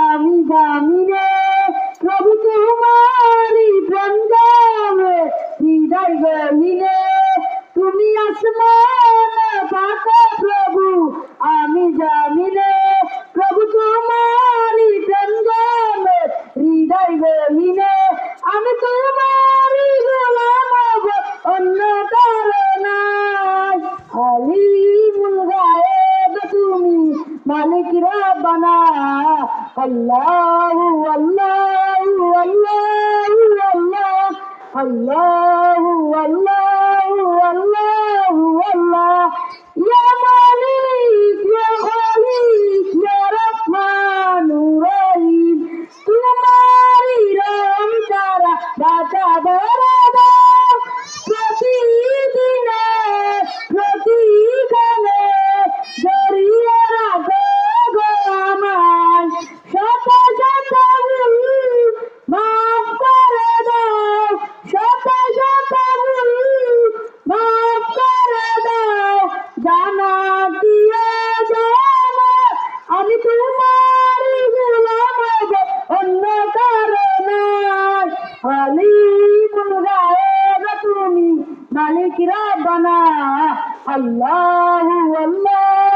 আমি জানি রে প্রভু তোমারি প্রেম জানে হৃদয় গহিনে তুমি আসমান পাতা প্রভু আমি জানি রে প্রভু তোমারি প্রেম জানে হৃদয় গহিনে আমি তোমারি গোলাম হব অন্য কারো নাই আলিমুল গায়েব তুমি মালিক রব্বানা আল্লাহু আল্লাহু আল্লাহু আল্লাহ আল্লাহু আল্লাহু আল্লাহু আল্লাহ ইয়া মালিক ইয়া খালিক ইয়া রহমানুর রহিম তোমারি রহম ছাড়া বাঁচা বড় দাও প্রতিদিনে প্রতিক্ষণে জড়িয়ে রাখো গো আমায় শত শত ভুল মাফ করে দাও শত শত ভুল মাফ করে দাও জানা দিয়ে জানা আমি তোমারই গোলাম হব অন্য কারো নাই আলিমুল গায়েব তুমি মালিক রব্বানা আল্লাহু আল্লাহ